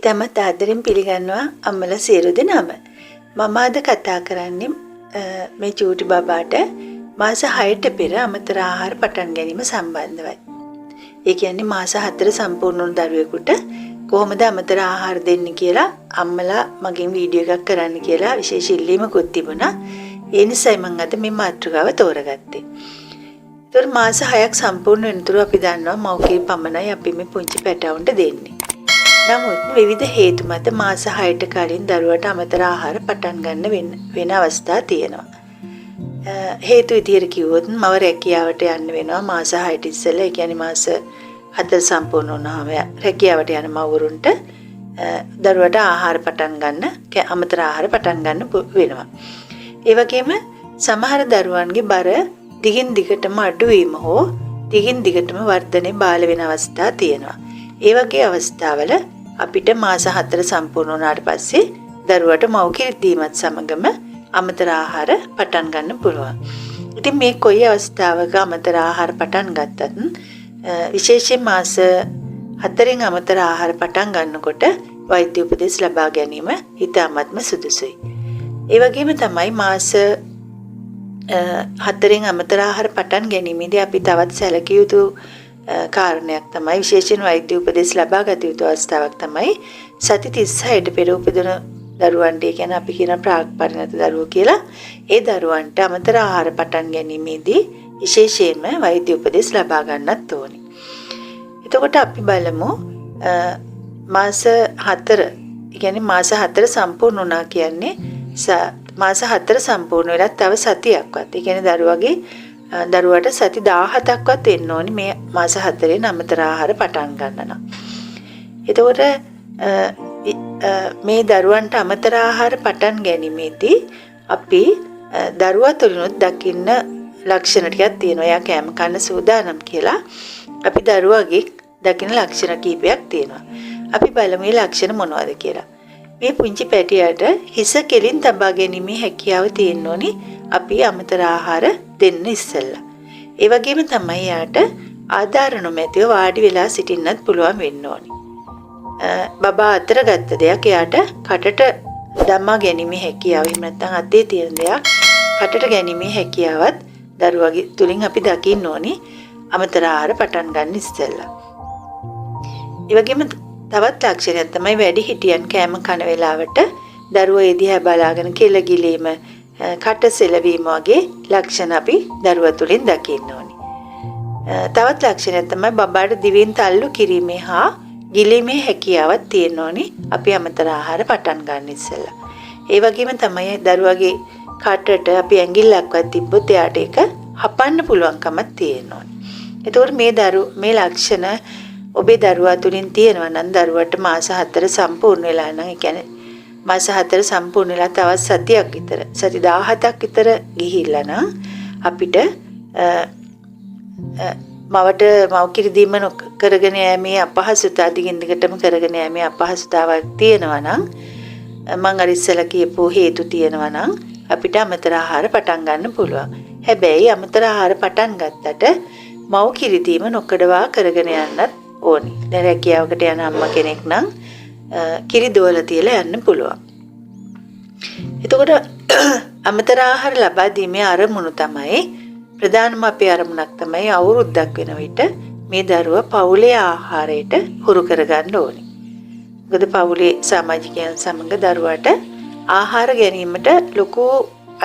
ඉතාමත් ආදරෙන් පිළිගන්නවා අම්මලා සියලු දෙනාම. මම අද කතා කරන්නේ මේ චූටි බබාට මාස 6ට පෙර අමතර ආහාර පටන් ගැනීම සම්බන්ධවයි. ඒ කියන්නේ මාස 4 සම්පූර්ණ වුණු දරුවෙකුට කොහොමද අමතර ආහාර දෙන්නේ කියලා අම්මලා මගෙන් වීඩියෝ එකක් කරන්න කියලා විශේෂ ඉල්ලීමකුත් තිබුණා. ඒ නිසායි මම අද මේ මාතෘකාව තෝරගත්තේ. ඒතර මාස 6ක් සම්පූර්ණ වෙනතුරු අපි දන්නවා මව්කේ පමණයි අපි මේ පුංචි පැටවුන්ට දෙන්නේ. නමුත් විවිධ හේතු මත මාස 6ට කලින් දරුවට අමතර ආහාර පටන් ගන්න වෙන අවස්ථා තියෙනවා. හේතු විදියට කිව්වොත් මව රැකියාවට යන්න වෙනවා මාස 6ට ඉස්සෙල්ලා. ඒ කියන්නේ මාස 4 සම්පූර්ණ වුණාම රැකියාවට යන මව්වරුන්ට දරුවට ආහාර පටන් ගන්න අමතර ආහාර පටන් ගන්න වෙනවා. ඒ වගේම සමහර දරුවන්ගේ බර දිගින් දිගටම අඩු වීම හෝ දිගින් දිගටම වර්ධනය බාල වෙන අවස්ථා තියෙනවා. ඒ වගේ අවස්ථාවල අපිට මාස 4 සම්පූර්ණ වුණාට පස්සේ දරුවට මව් කිරි දීමත් සමගම අමතර ආහාර පටන් ගන්න පුළුවන්. ඉතින් මේ කොයි අවස්ථාවක අමතර ආහාර පටන් ගත්තත් විශේෂයෙන් මාස 4න් අමතර ආහාර පටන් ගන්නකොට වෛද්‍ය උපදෙස් ලබා ගැනීම ඉතාමත්ම සුදුසුයි. ඒ වගේම තමයි මාස 4න් අමතර ආහාර පටන් ගැනීමේදී අපි තවත් සැලකිය යුතු කාරණයක් තමයි විශේෂයෙන් වෛද්‍ය උපදෙස් ලබා ගත යුතු අවස්ථාවක් තමයි සති 36ට පෙර උපදින දරුවන්ට, කියන්නේ අපි කියන ප්‍රාග් පරිණත දරුවෝ කියලා. ඒ දරුවන්ට අමතර ආහාර පටන් ගැනීමේදී විශේෂයෙන්ම වෛද්‍ය උපදෙස් ලබා ගන්නත් ඕනේ. එතකොට අපි බලමු මාස 4, කියන්නේ මාස 4 සම්පූර්ණ වුණා කියන්නේ මාස 4 සම්පූර්ණ වෙලා තව සතියක්වත්. ඒ කියන්නේ දරුවට සති 17ක්වත් වෙන්න ඕනි මේ මාස 4න් අමතර ආහාර පටන් ගන්න නම්. එතකොට මේ දරුවන්ට අමතර ආහාර පටන් ගැනීමේදී අපි දරුවා තුළිනුත් දකින්න ලක්ෂණ ටිකක් තියෙනවා. එයා කෑම කන්න සූදානම් කියලා අපි දරුවාගේ දකින්න ලක්ෂණ කීපයක් තියෙනවා. අපි බලමු මේ ලක්ෂණ මොනවද කියලා. මේ පුංචි පැටියට හිස කෙලින් තබා ගැනීමේ හැකියාව තියෙන්න ඕනි අපි අමතර ආහාර දෙන්න ඉස්සෙල්ලා. ඒ වගේම තමයි යාට ආධාර නොමැතිව වාඩි වෙලා සිටින්නත් පුළුවන් වෙන්න ඕනි. බබා අතර ගත්ත දෙයක් එයාට කටට දමා ගැනීමේ හැකියාව, එහෙම නැත්නම් අතේ තියෙන දෙයක් කටට ගැනීමේ හැකියාවත් දරුවගේ තුලින් අපි දකින්න ඕනි අමතර ආහාර පටන් ගන්න ඉස්සෙල්ලා. ඒ වගේම තවත් ලක්ෂණයක් තමයි වැඩිහිටියන් කෑම කන වෙලාවට දරුවෝ ඒ දිහා බලාගෙන කෙල ගිලීම, කට සෙලවීම වගේ ලක්ෂණ අපි දරුවා තුලින් දකින්න ඕනි. තවත් ලක්ෂණයක් තමයි බබාට දිවෙන් තල්ලු කිරීමේ හා ගිලීමේ හැකියාවක් තියෙන්න ඕනි අපි අමතර ආහාර පටන් ගන්න ඉස්සෙල්ලා. ඒ වගේම තමයි දරුවගේ කටට අපි ඇඟිල්ලක්වත් තිබ්බොත් එයාට ඒක හපන්න පුළුවන්කමක් තියෙන්න ඕනි. එතකොට මේ ලක්ෂණ ඔබේ දරුවා තුලින් තියෙනවා නම් දරුවට මාස 4 සම්පූර්ණ වෙලා නම්, ඒ කියන්නේ මාස 4 සම්පූර්ණ වෙලා තවත් සතියක් විතර, සති 17ක් විතර ගිහිල්ලා නම් අපිට මවට මව් කිරි දීම කරගෙන යෑමේ අපහසුතාව, දිගින් දිගටම කරගෙන යෑමේ අපහසුතාවක් තියෙනවා නම්, මම අර ඉස්සෙල්ලා කියපු හේතු තියෙනවා නම් අපිට අමතර ආහාර පටන් ගන්න පුළුවන්. හැබැයි අමතර ආහාර පටන් ගත්තට මව් කිරි දීම නොකඩවා කරගෙන යන්නත් ඕනි. දැන් රැකියාවකට යන අම්මා කෙනෙක් නම් කිරි දෝල තියලා යන්න පුළුවන්. එතකොට අමතර ආහාර ලබා දීමේ අරමුණු තමයි, ප්‍රධානම අපේ අරමුණක් තමයි අවුරුද්දක් වෙන විට මේ දරුවා පවුලේ ආහාරයට හුරු කරගන්න ඕනි. මොකද පවුලේ සමාජිකයන් සමග දරුවාට ආහාර ගැනීමට ලොකු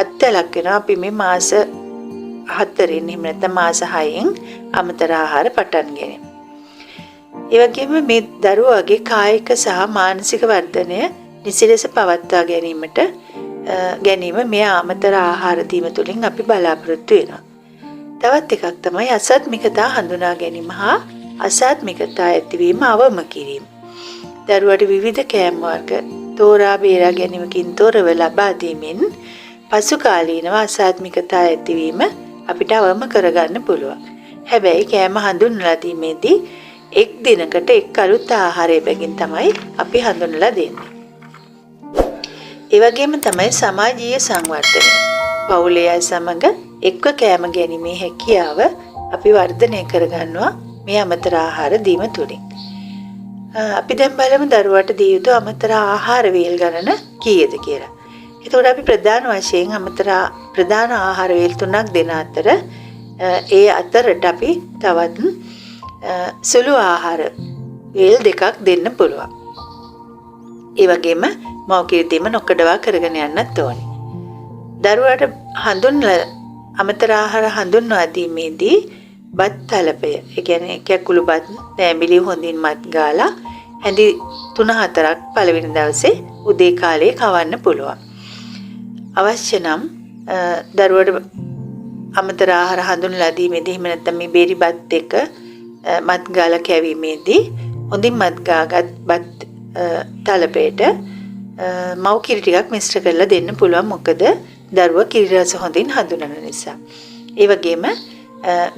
අත්දැකීමක් වෙනවා. අපි මේ මාස 4න්, එහෙම නැත්නම් මාස 6න් අමතර ආහාර පටන් ගැනීම. ඒ වගේම මේ දරුවාගේ කායික සහ මානසික වර්ධනය නිසි ලෙස පවත්වා ගැනීම මේ අමතර ආහාර දීම තුළින් අපි බලාපොරොත්තු වෙනවා. තවත් එකක් තමයි අසත්මිකතා හඳුනා ගැනීම හා අසත්මිකතා ඇතිවීම අවම කිරීම. දරුවට විවිධ කෑම වර්ග තෝරා බේරා ගැනීමකින් තොරව ලබා දීමෙන් පසු කාලීනව අසත්මිකතා ඇතිවීම අපිට අවම කරගන්න පුළුවන්. හැබැයි කෑම හඳුන්වලා දීමේදී එක් දිනකට එක් අලුත් ආහාරය බැගින් තමයි අපි හඳුන්වලා දෙන්නේ. ඒ වගේම තමයි සමාජීය සංවර්ධනය. පවුලේ අය සමග එක්ව කෑම ගැනීමේ හැකියාව අපි වර්ධනය කරගන්නවා මේ අමතර ආහාර දීම තුලින්. අපි දැන් බලමු දරුවාට දිය යුතු අමතර ආහාර වේල් ගණන කීයද කියලා. එතකොට අපි ප්‍රධාන වශයෙන් ප්‍රධාන ආහාර වේල් 3ක් දෙන අතර ඒ අතරට අපි තවත් සුළු ආහාර වේල් 2ක් දෙන්න පුළුවන්. ඒ වගේම මව් කිරි දීම නොකඩවා කරගෙන යන්නත් ඕනේ. දරුවාට අමතර ආහාර හඳුන්වා දීමේදී බත් තලපය, ඒ කියන්නේ කැකුළු බත් නැඹිලි හොඳින් මත් ගාලා හැඳි 3-4ක් පළවෙනි දවසේ උදේ කාලේ කවන්න පුළුවන්. අවශ්‍ය නම් දරුවට අමතර ආහාර හඳුන්ලා දීමේදී එහෙම නැත්නම් මේ බේරි බත් එක මත් ගාලා කැවීමේදී හොඳින් මත් ගාගත් බත් තලපයට මව් කිරි ටිකක් මිශ්‍ර කරලා දෙන්න පුළුවන්. මොකද දරුවා කිරි රස හොඳින් හඳුනන නිසා. ඒ වගේම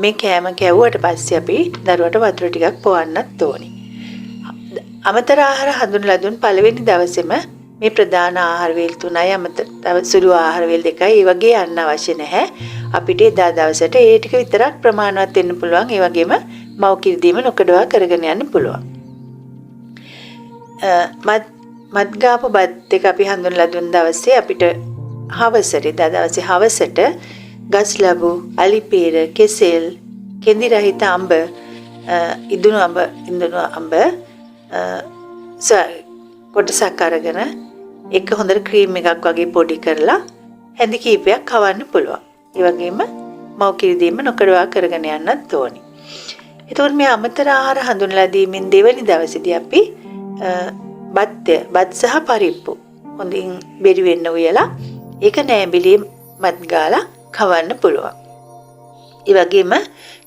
මේ කෑම කැවුවට පස්සේ අපි දරුවට වතුර ටිකක් පොවන්නත් ඕනි. අමතර ආහාර හඳුන්ලා දුන් පළවෙනි දවසේම මේ ප්‍රධාන ආහාර වේල් 3යි අමතර සුළු ආහාර වේල් 2යි ඒ වගේ යන්න අවශ්‍ය නැහැ. අපිට එදා දවසට ඒ ටික විතරක් ප්‍රමාණවත් වෙන්න පුළුවන්. ඒ වගේම මව් කිරි දීම නොකඩවා කරගෙන යන්න පුළුවන්. මත් ගාපු බත් එක අපි හඳුන්ලා දුන් දවසේ අපිට දවසේ හවසට ගස් ලැබු, අලිපේර, කෙසෙල්, කෙඳි රහිත අඹ, ඉදුණු අඹ කොටසක් අරගෙන එක හොඳට ක්‍රීම් එකක් වගේ පොඩි කරලා හැඳි කීපයක් කවන්න පුළුවන්. ඒ වගේම මව් කිරි දීම නොකඩවා කරගෙන යන්නත් ඕනි. එතකොට මේ අමතර ආහාර හඳුන්ලා දීමෙන් දෙවැනි දවසේදී අපි බත් සහ පරිප්පු හොඳින් බෙරි වෙන්න උයලා ඒක නෑඹිලි මත් ගාලා කවන්න පුළුවන්. ඒ වගේම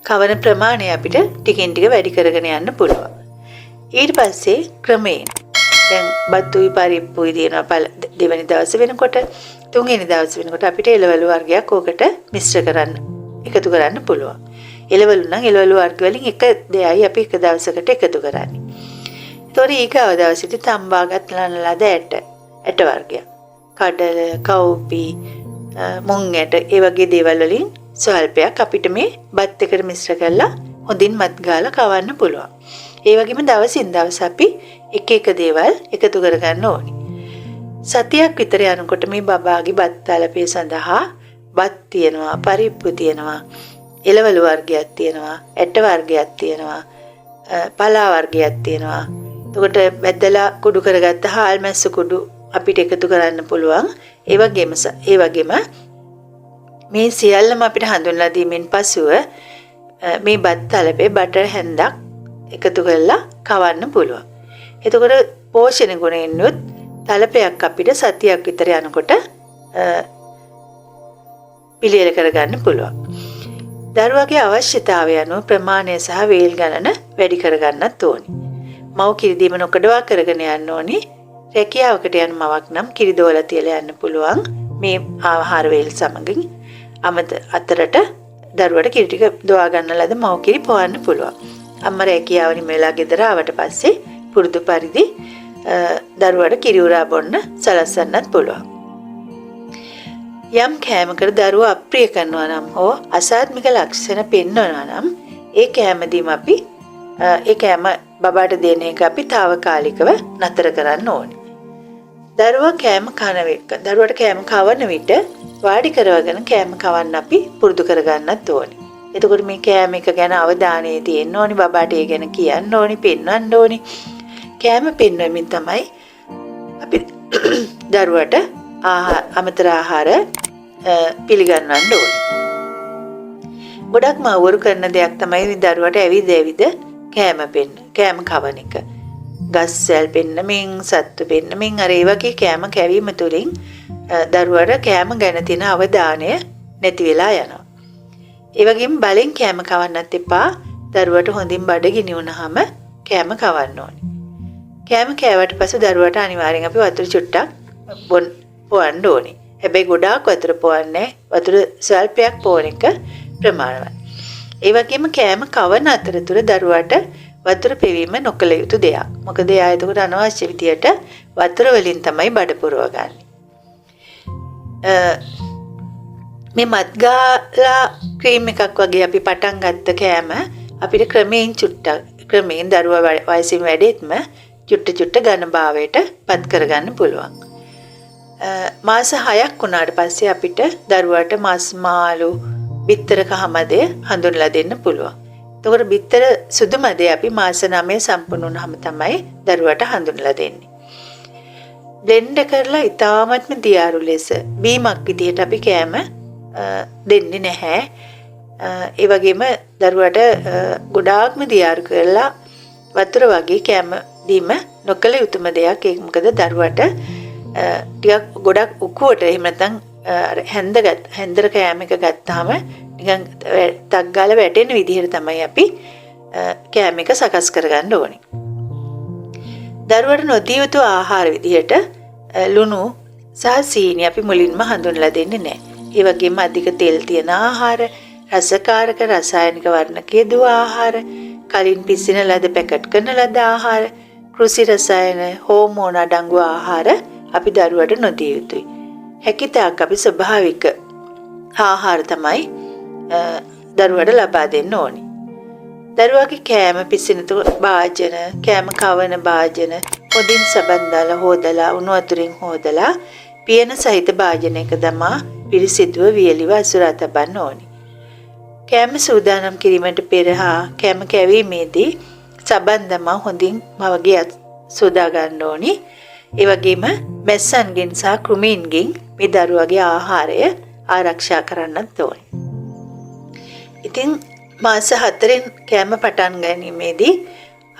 කවන ප්‍රමාණය අපිට ටිකෙන් ටික වැඩි කරගෙන යන්න පුළුවන්. ඊට පස්සේ ක්‍රමයෙන් දැන් බත්ුයි පරිප්පුයි දිනන දෙවෙනි දවස වෙනකොට තුන්වෙනි දවස වෙනකොට අපිට එළවලු වර්ගයක් ඕකට එකතු කරන්න පුළුවන්. එළවලු නම් එළවලු වර්ග වලින් එක දෙයයි අපි එක දවසකට එකතු කරන්නේ. ඒතොර ඊගව දවසේදී තම්බාගත් ලද ඇට වර්ගයක්, කඩල, කව්පි, මුං ඇට ඒ වගේ දේවල් වලින් ස්වල්පයක් අපිට මේ බත් එකට මිශ්‍ර කරලා හොඳින් මත් ගාලා කවන්න පුළුවන්. ඒ වගේම දවසින් දවස අපි එක දේවල් එකතු කරගන්න ඕනි. සතියක් විතර යනකොට මේ බබාගේ බත් තලපේ සඳහා බත් තියෙනවා, පරිප්පු තියෙනවා, එළවලු වර්ගයක් තියෙනවා, ඇට වර්ගයක් තියෙනවා, පලා වර්ගයක් තියෙනවා. එතකොට බැදලා කුඩු කරගත්ත හාල් මැස්ස කුඩු අපිට එකතු කරන්න පුළුවන්. ඒ වගේම මේ සියල්ලම අපිට හඳුන්ලා දීමෙන් පසුව මේ බත් තලපේ බටර් හැන්දක් එකතු කරලා කවන්න පුළුවන්. එතකොට පෝෂණ ගුණයෙන්ුත් තලපයක් අපිට සතියක් විතර යනකොට පිළියෙල කරගන්න පුළුවන්. දරුවාගේ අවශ්‍යතාවය අනුව ප්‍රමාණය සහ වේල් ගණන වැඩි කරගන්නත් ඕනි. මව් කිරි දීම නොකඩවා කරගෙන යන්න ඕනි. රැකියාවකට යන මවක් නම් කිරි දෝලා තියලා යන්න පුළුවන්. මේ ආහාර වේල් සමගින් අතරට දරුවට කිරි ටික දොවා ගන්න ලද මව් කිරි පොවන්න පුළුවන්. අම්මා රැකියාව නිමලා ගෙදර ආවට පස්සේ පුරුදු පරිදි දරුවට කිරි උරා බොන්න සලස්වන්නත් පුළුවන්. යම් කෑමකට දරුවා අප්‍රිය කරනවා නම් හෝ අසාත්මික ලක්ෂණ පෙන්වනවා නම් ඒ කෑමදීම අපි ඒ කෑම බබාට දෙන එක අපි తాවකාලිකව නතර කරන්න ඕනේ. දරුවට කෑම කවන විට වාඩි කරවගෙන කෑම කවන්න අපි පුරුදු කරගන්නත් ඕනේ. එතකොට මේ කෑම එක ගැන අවධානය තියෙන්න ඕනි, බබාට ඒ ගැන කියන්න ඕනි, පෙන්වන්න ඕනි. කෑම පෙන්වමින් තමයි අපි දරුවට අමතර ආහාර පිළිගන්වන්න ඕනි. ගොඩක්ම අවුරු කරන දෙයක් තමයි දරුවට ඇවිද කෑම කවන එක. ගස්සැල් පෙන්නමින්, සත්තු පෙන්නමින් අර ඒ වගේ කෑම කැවීම තුළින් දරුවට කෑම ගැන තියෙන අවධානය නැති වෙලා යනවා. ඒ වගේම බලෙන් කෑම කවන්නත් එපා. දරුවට හොඳින් බඩගිනි වුණාම කෑම කවන්න ඕනේ. කෑම කෑවට පස්සේ දරුවට අනිවාර්යෙන් අපි වතුර චුට්ටක් පොවන්න ඕනේ. හැබැයි ගොඩාක් වතුර පොවන්නේ වතුර ස්වල්පයක් පොවන එක ප්‍රමාණවත්. ඒ වගේම කෑම කවන අතරතුර දරුවට වතුර පෙවීම නොකළ යුතු දෙයක්. මොකද එයා එතකොට අනවශ්‍ය විදියට වතුර වලින් තමයි බඩ පුරවගන්නේ. මේ මත්ගාලා ක්‍රීම් එකක් වගේ අපි පටන් ගත්ත කෑම අපිට ක්‍රමයෙන් ක්‍රමයෙන් දරුවා වයසින් වැඩිෙත්ම චුට්ට ඝන භාවයට පත් කරගන්න පුළුවන්. මාස 6ක් වුණාට පස්සේ අපිට දරුවාට මස් මාළු බිත්තර කහමදේ හඳුන්ලා දෙන්න පුළුවන්. එතකොට බිත්තර සුදු මදේ අපි මාස 9 සම්පූර්ණ වුණාම තමයි දරුවාට හඳුන්ලා දෙන්නේ. බ්ලෙන්ඩ් කරලා ඉතාමත්ම දියාරු ලෙස බීමක් විදිහට අපි කෑම දෙන්නේ නැහැ. ඒ වගේම දරුවාට ගොඩාක්ම දියාරු කරලා වතුර වගේ කෑම දීම නොකළ යුතුම දෙයක්. ඒක මොකද දරුවාට ටිකක් ගොඩක් උකුවට එහෙම නැත්නම් හැන්දර කෑම එක ගත්තාම නිකන් ටක් ගාලා වැටෙන විදිහට තමයි අපි කෑම එක සකස් කරගන්න ඕනේ. දරුවට නොදිය යුතු ආහාර විදිහට ලුණු සහ සීනි අපි මුලින්ම හඳුන්ලා දෙන්නේ නැහැ. ඒ වගේම අධික තෙල් තියෙන ආහාර, රසකාරක රසායනික වර්ණක යෙදූ ආහාර, කලින් පිසින ලද පැකට් කරන ලද ආහාර, කෘෂි රසායන, හෝමෝන අඩංගු ආහාර අපි දරුවට නොදිය යුතුයි. හැකිතාක් අපි ස්වභාවික ආහාර තමයි දරුවට ලබා දෙන්න ඕනේ. දරුවාගේ කෑම පිසිනතු භාජන, කෑම කවන භාජන පොඩින් සබන් දාලා හොදලා උණු වතුරින් හොදලා පියන සහිත භාජනයක දමා පිරිසිදුව වියලිව අසුරා තබන්න ඕනේ. කෑම සූදානම් කිරීමට පෙර හා කෑම කැවීමේදී සබන් දමා හොඳින් මවගේ සෝදා ගන්න ඕනේ. ඒ වගේම මැස්සන්ගෙන් සහ කෘමීන්ගෙන් මේ දරුවාගේ ආහාරය ආරක්ෂා කරන්නත් ඕනේ. ඉතින් මාස 4න් කෑම පටන් ගැනීමේදී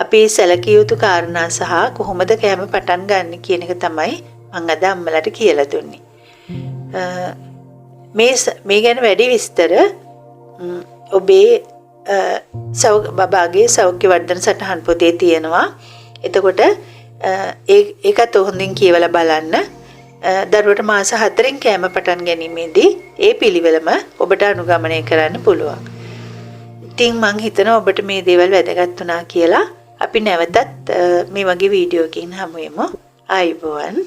අපි සැලකිය යුතු කාරණා සහ කොහොමද කෑම පටන් ගන්න කියන එක තමයි මම අද අම්මලාට කියලා දුන්නේ. මේ ගැන වැඩි විස්තර ඔබේ බබාගේ සෞඛ්‍ය වර්ධන සටහන් පොතේ තියෙනවා. එතකොට ඒකත් හොඳින් කියවලා බලන්න. දරුවට මාස 4න් කෑම පටන් ගැනීමේදී ඒ පිළිවෙලම ඔබට අනුගමනය කරන්න පුළුවන්. ඉතින් මං හිතනවා ඔබට මේ දේවල් වැදගත් වුණා කියලා. අපි නැවතත් මේ වගේ වීඩියෝකින් හමු වෙමු. ආයුබෝවන්.